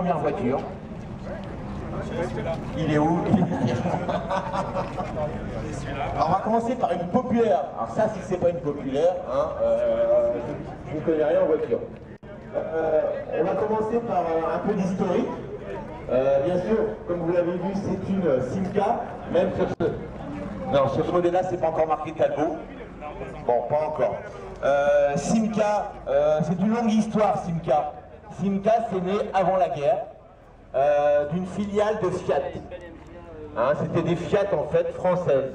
première voiture. Il est où? Alors on va commencer par une populaire. Alors ça, si c'est pas une populaire, hein, je ne connais rien en voiture. On va commencer par un peu d'historique. Bien sûr, comme vous l'avez vu, c'est une Simca, même sur ce... Non, sur ce modèle-là, c'est pas encore marqué Talbot. Bon, pas encore. Simca, c'est une longue histoire, Simca. Simca, c'est né avant la guerre, d'une filiale de Fiat. Hein, c'était des Fiat, en fait, françaises.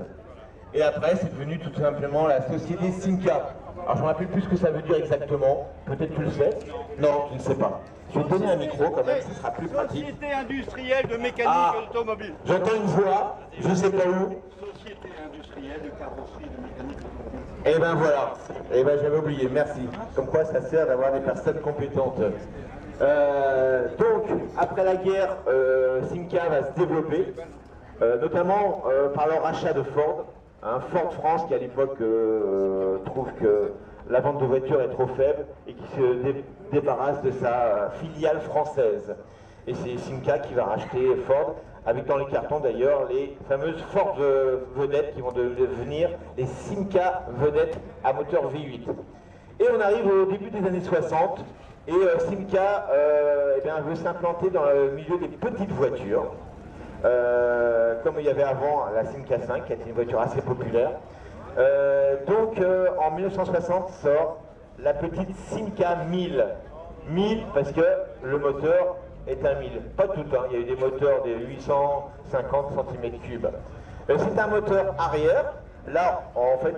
Et après, c'est devenu tout simplement la société Simca. Alors, je me rappelle plus ce que ça veut dire exactement. Peut-être tu le sais. Non, tu ne sais pas. Je vais te donner un micro quand même, ce sera plus pratique. Société industrielle de mécanique automobile. J'entends une voix, je ne sais pas où. Société industrielle de carrosserie de mécanique automobile. Et ben voilà, et ben j'avais oublié, merci. Comme quoi ça sert d'avoir des personnes compétentes. Donc, après la guerre, Simca va se développer, notamment par leur rachat de Ford. Ford France qui à l'époque trouve que la vente de voitures est trop faible et qui se débarrasse de sa filiale française. Et c'est Simca qui va racheter Ford, avec dans les cartons d'ailleurs les fameuses Ford vedettes qui vont devenir les Simca vedettes à moteur V8. Et on arrive au début des années 60 et Simca eh bien, veut s'implanter dans le milieu des petites voitures. Comme il y avait avant la Simca 5 qui était une voiture assez populaire. Donc en 1960 sort la petite Simca 1000. 1000 parce que le moteur est un 1000. Pas tout, hein. Il y a eu des moteurs de 850 cm3. C'est un moteur arrière. Là, en fait,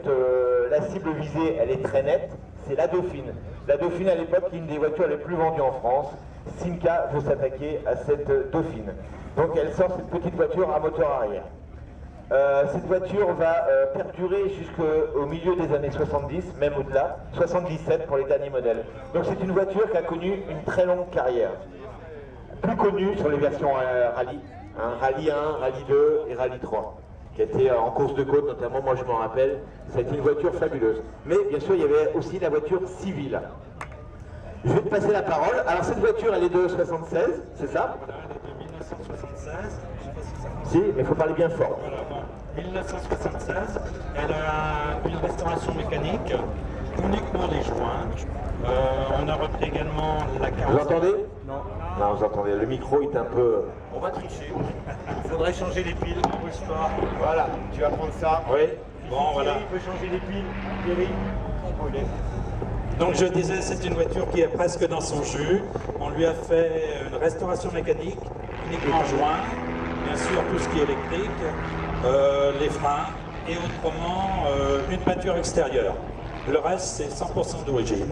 la cible visée, elle est très nette. C'est la Dauphine. La Dauphine, à l'époque, est une des voitures les plus vendues en France. Simca veut s'attaquer à cette Dauphine. Donc elle sort cette petite voiture à moteur arrière. Cette voiture va perdurer jusqu'au milieu des années 70, même au-delà, 77 pour les derniers modèles. Donc c'est une voiture qui a connu une très longue carrière. Plus connue sur les versions rallye, hein, rallye 1, rallye 2 et rallye 3, qui était en course de côte notamment, moi je m'en rappelle, c'était une voiture fabuleuse. Mais bien sûr il y avait aussi la voiture civile. Je vais te passer la parole. Alors cette voiture elle est de 76, c'est ça? 1976, je sais pas si ça Si, mais il faut parler bien fort. Voilà, bon, 1976, elle a une restauration mécanique, uniquement les joints. On a repris également la carrosserie. Vous entendez? Non. Non, vous entendez, le micro est un peu... On va tricher. Il faudrait changer les piles. Bouge pas. Voilà, tu vas prendre ça. Oui. Bon, Thierry, voilà. il peut changer les piles. Thierry. Donc je disais, c'est une voiture qui est presque dans son jus. On lui a fait une restauration mécanique, uniquement joint, bien sûr tout ce qui est électrique, les freins et autrement une peinture extérieure. Le reste c'est 100% d'origine.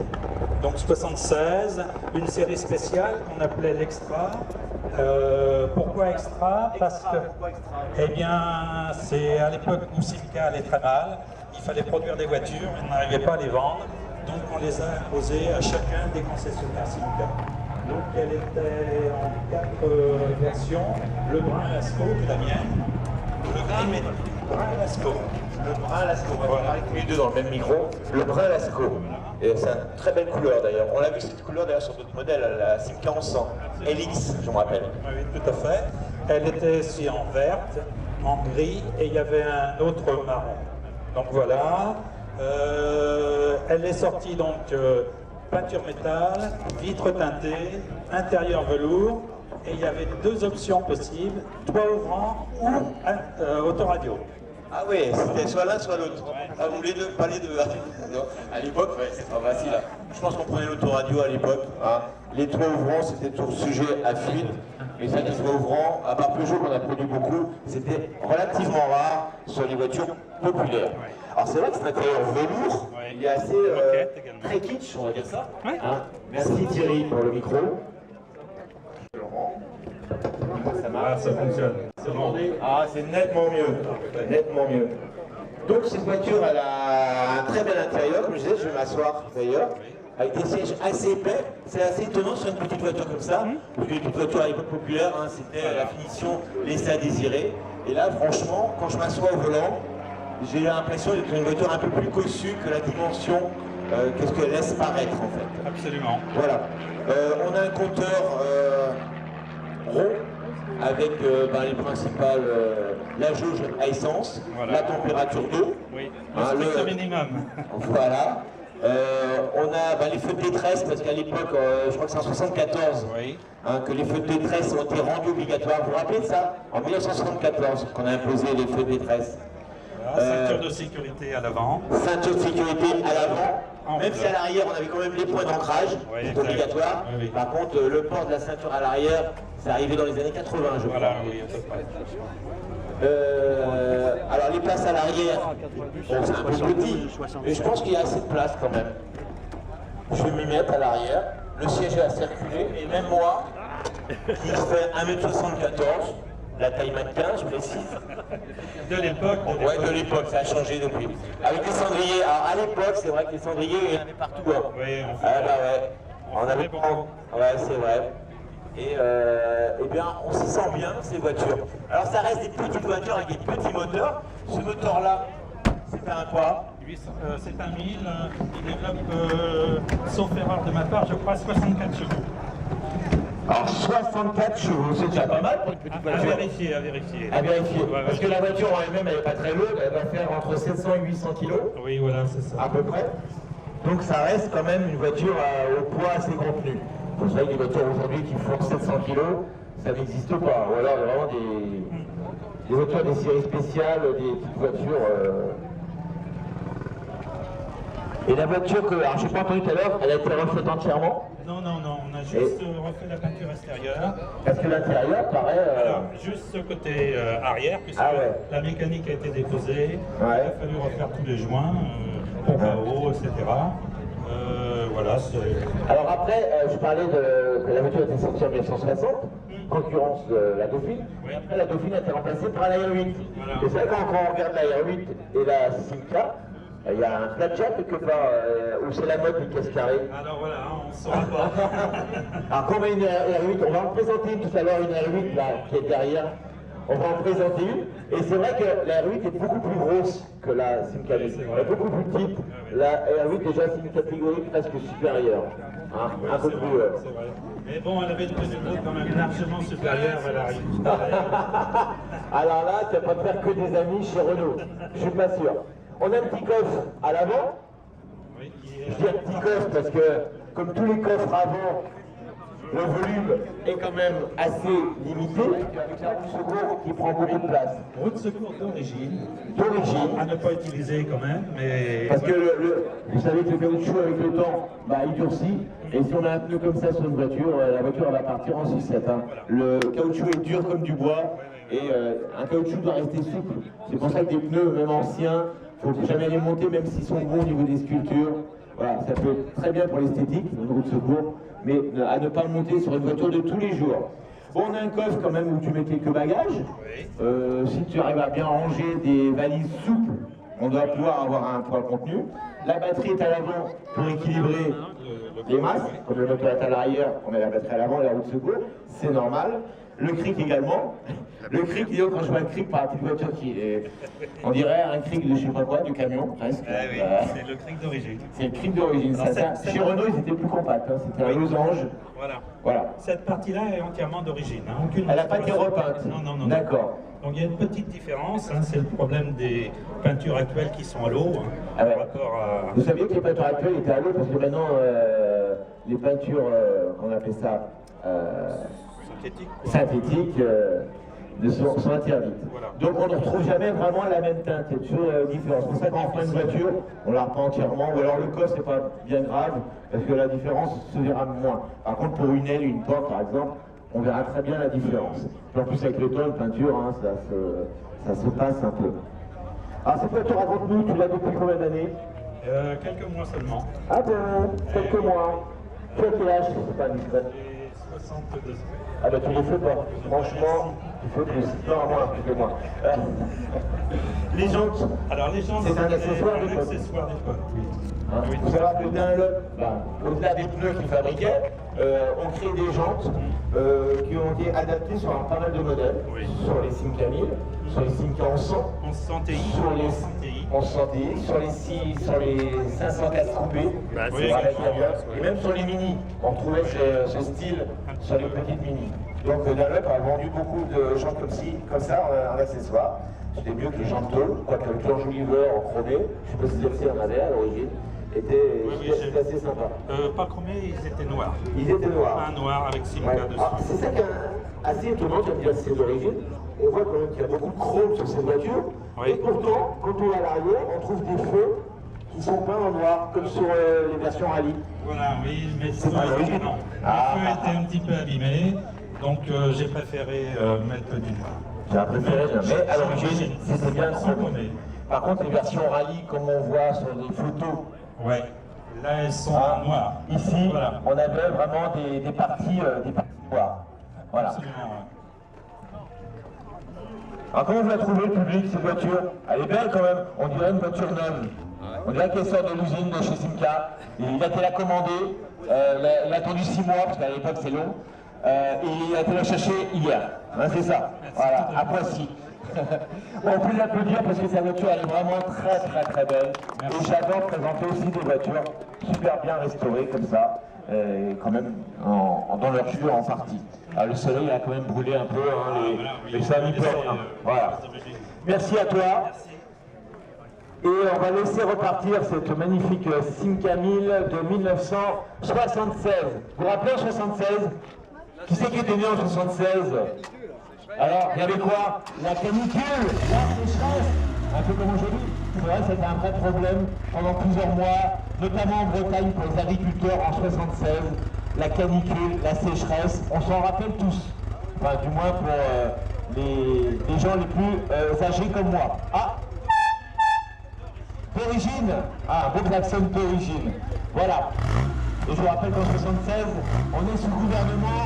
Donc 76, une série spéciale qu'on appelait l'Extra. Pourquoi Extra? Parce que, eh bien, c'est à l'époque où Simca allait très mal. Il fallait produire des voitures, on n'arrivait pas à les vendre. Donc on les a imposées à chacun des concessionnaires Simca. Donc elle était en 4 versions. Le brun Lascaux, qui est la mienne. Le gris brun Lascaux. Le brun Lascaux, on va parler tous les deux dans le même micro. Le brun Lascaux. Et c'est une très belle couleur d'ailleurs. On l'a vu cette couleur d'ailleurs sur d'autres modèles, la Simca 1100. LX, je me rappelle. Oui, tout à fait. Elle était aussi en verte, en gris, et il y avait un autre marron. Donc voilà. Elle est sortie donc peinture métal, vitre teintée, intérieur velours, et il y avait deux options possibles, toit ouvrant ou autoradio. Ah oui, c'était soit l'un soit l'autre. Ah, vous voulez deux, pas les deux. Non, à l'époque, ouais, c'est pas facile. Je pense qu'on prenait l'autoradio à l'époque. Hein. Les toits ouvrants, c'était toujours sujet à fuite. Mais ça, les toits ouvrants, à part Peugeot qu'on a produit beaucoup, c'était relativement rare sur les voitures populaires. Alors c'est vrai que c'est un intérieur velours, il est assez très kitsch, on va dire ça. Hein. Merci Thierry pour le micro. Ça marche, ça fonctionne. Ah, c'est nettement mieux, nettement mieux. Donc cette voiture, elle a un très bel intérieur, comme je disais, je vais m'asseoir d'ailleurs, avec des sièges assez épais. C'est assez étonnant sur une petite voiture comme ça, parce que les petites voitures à l'époque populaire, hein, c'était la finition laissée à désirer. Et là, franchement, quand je m'assois au volant, j'ai l'impression d'être une voiture un peu plus cossue que la dimension qu'est-ce qu'elle laisse paraître en fait. Absolument. Voilà. On a un compteur rond avec les principales, la jauge à essence, Voilà. la température d'eau. Oui, Hein, le strict minimum. Voilà. On a les feux de détresse, parce qu'à l'époque, je crois que c'est en 1974, Oui. que les feux de détresse ont été rendus obligatoires. Vous vous rappelez de ça? En 1974, qu'on a imposé les feux de détresse. Voilà, ceinture de sécurité à l'avant. Ceinture de sécurité à l'avant. En Même si à l'arrière, on avait quand même les points d'ancrage, Oui, c'est exact. obligatoire. Oui, oui. Par contre, le port de la ceinture à l'arrière, c'est arrivé dans les années 80, je crois. Voilà, oui, à peu près. Alors les places à l'arrière, bon, c'est un peu petit, mais je pense qu'il y a assez de place quand même. Je vais m'y mettre à l'arrière, le siège est à circuler, et même moi, qui fait 1m74, la taille mannequin, je précise. De l'époque. Ouais, de l'époque, ça a changé depuis. Avec les cendriers, alors à l'époque, c'est vrai que les cendriers, il y en avait partout. Hein. Oui, on fait. Ah bah ouais, on avait beaucoup. Ouais, c'est vrai. Et eh bien, on s'y sent bien, ces voitures. Alors, ça reste des petites voitures avec des petits moteurs. Ce moteur-là, c'est un quoi? C'est un 1000, il développe, sauf erreur de ma part, je crois 64 chevaux. Alors, 64 chevaux, c'est déjà pas mal pour une petite À voiture. vérifier, à vérifier. À vérifier. Ouais, Parce que la voiture en elle-même, elle n'est pas très lourde, elle va faire entre 700 et 800 kilos, Oui, voilà, c'est ça. à peu près. Donc, ça reste quand même une voiture au poids assez contenu. Vous savez que les voitures aujourd'hui qui font 700 kilos, ça n'existe pas. Ou alors, vraiment des voitures des séries spéciales, des petites voitures. Et la voiture que, alors j'ai pas entendu tout à l'heure, elle a été refaite entièrement. Non, non, non, on a juste refait la peinture extérieure. Parce que l'intérieur paraît. Alors, juste ce côté arrière, puisque Ah ouais. la mécanique a été déposée, Ouais. il a fallu refaire tous les joints, pompe à eau, etc. Voilà, c'est... Alors après, je parlais que la voiture était sortie en 1960, concurrence de la Dauphine. Oui. Après, la Dauphine a été remplacée par la R8. Voilà. Et c'est vrai quand on regarde la R8 et la Simca, il y a un Snapchat quelque part où c'est la mode des caisses carrées. Alors voilà, on ne saura pas. Alors qu'on met une R8, on va en présenter une tout à l'heure, une R8 là, qui est derrière. On va en présenter une. Et c'est vrai que la R8 est beaucoup plus grosse que la Simca. Elle est beaucoup plus petite. La R8 déjà c'est une catégorie presque supérieure. Hein, un peu plus. C'est vrai. Mais bon, elle avait une pesée quand même largement supérieure à la R8. Alors là, tu vas pas te faire que des amis chez Renault. Je suis pas sûr. On a un petit coffre à l'avant. Oui, Je dis un petit coffre parce que, comme tous les coffres avant, le volume est quand même assez limité. Avec la roue de secours qui prend beaucoup de place. roue de secours d'origine, D'origine. à ne pas utiliser quand même, mais... Parce que vous savez que le caoutchouc avec le temps, il durcit. Et si on a un pneu comme ça sur une voiture, la voiture elle va partir en sucette. Hein. Le caoutchouc est dur comme du bois. Et un caoutchouc doit rester souple. C'est pour ça que des pneus, même anciens, il ne faut jamais les monter, même s'ils sont bons au niveau des sculptures. Voilà, ça peut être très bien pour l'esthétique, une roue de secours, mais à ne pas le monter sur une voiture de tous les jours. Bon, on a un coffre quand même où tu mets quelques bagages. Si tu arrives à bien ranger des valises souples, on doit pouvoir avoir un poids contenu. La batterie est à l'avant pour équilibrer les masses. Comme le moteur est à l'arrière, on a la batterie à l'avant et la roue de secours, c'est normal. Le cric également. Le cric, disons, quand je vois le cric par la petite voiture qui est, on dirait un cric de je sais pas quoi, du camion presque. oui, c'est le cric d'origine. C'est le cric d'origine. Chez Renault, ils étaient plus compacts. Hein. C'était un losange. Voilà. Cette partie-là est entièrement d'origine. Hein. Aucune Elle n'a pas été repeinte. Non, non, non. D'accord. Donc il y a une petite différence, hein, c'est le problème des peintures actuelles qui sont à l'eau, hein, Ah ouais. par rapport à... Vous saviez que les peintures actuelles étaient à l'eau parce que maintenant, les peintures, qu'on appelle ça, synthétiques. quoi. synthétiques, sont interdites. Voilà. Donc on ne retrouve jamais vraiment la même teinte, il y a toujours une différence. C'est pour ça qu'en fin de voiture, on la reprend entièrement, ou alors le coffre c'est pas bien grave, parce que la différence se verra moins. Par contre pour une aile, une porte par exemple, on verra très bien la différence. Et en plus avec le temps, une peinture, hein, ça se passe un peu. Alors cette voiture, raconte-nous, tu l'as depuis combien d'années? Quelques mois seulement. Ah bon, quelques mois. Tu as quel âge? C'est pas discret. J'ai 62 ans. Ah bah tu les fais pas. Franchement, il faut plus. Non, moins, plus que moi. Les jantes. Alors les gens, C'est un accessoire d'époque. accessoire d'époque, oui. Hein, Oui, faut savoir que Dunlop, au-delà des pneus qu'ils fabriquaient, ont créé des jantes qui ont été adaptées sur pas mal de modèles. Oui. Sur les Simca 1000, sur les Simca en 100, On se sent TI, sur les TI. on se sentait sur les 504 coupés, oui, et même sur les mini, on trouvait ce style sur les petites mini. Donc Dunlop a vendu beaucoup de jantes comme ça en accessoire. C'était mieux que les jantes tôle, quoique avec l'enjoliveur en chromé, je ne sais pas si celle-ci en avait à l'origine, c'était assez sympa. Pas chromés, ils étaient noirs. Ils étaient noirs. Un noir avec Simca dessus. C'est ça qui est assez étonnant, tu vas me dire c'est d'origine. On voit quand même qu'il y a beaucoup de chrome sur cette voiture. Oui. Et pourtant, quand on est à l'arrière, on trouve des feux qui sont peints en noir, comme sur les versions rallye. Voilà, oui, mais c'est pas non. l'origine. Le feu était un petit peu abîmé, donc j'ai préféré mettre du noir. J'ai préféré, mais à l'origine, c'était bien le chromé. Par contre, les versions rallye, comme on voit sur les photos, ouais, là elles sont en noir. Ici, voilà. on avait vraiment des parties noires. Voilà. Absolument, ouais. Alors comment vous la trouvez le public, cette voiture? Elle est belle quand même, on dirait une voiture neuve. On dirait qu'elle sort de l'usine de chez Simca. Il a été la commander, il a attendu 6 mois, parce qu'à l'époque c'est long. Et il a été la chercher hier. Hein, c'est ça, voilà, à Poissy. On peut l'applaudir parce que sa voiture elle est vraiment très belle. Et j'adore présenter aussi des voitures super bien restaurées comme ça, quand même dans leur jus en partie. Alors, le soleil a quand même brûlé un peu, hein, les familles pleines. Voilà. Merci à toi. Et on va laisser repartir cette magnifique Simca 1000 de 1976. Vous vous rappelez en 76? Qui c'est qui était né en 76? Alors, il y avait quoi? La canicule, la sécheresse, un peu comme aujourd'hui. C'est vrai que c'était un vrai problème pendant plusieurs mois, notamment en Bretagne pour les agriculteurs en 76. La canicule, la sécheresse, on s'en rappelle tous. Enfin, du moins pour les gens les plus âgés comme moi. Ah! D'origine. Ah, un beau klaxon d'origine. Voilà. Et je vous rappelle qu'en 76, on est sous gouvernement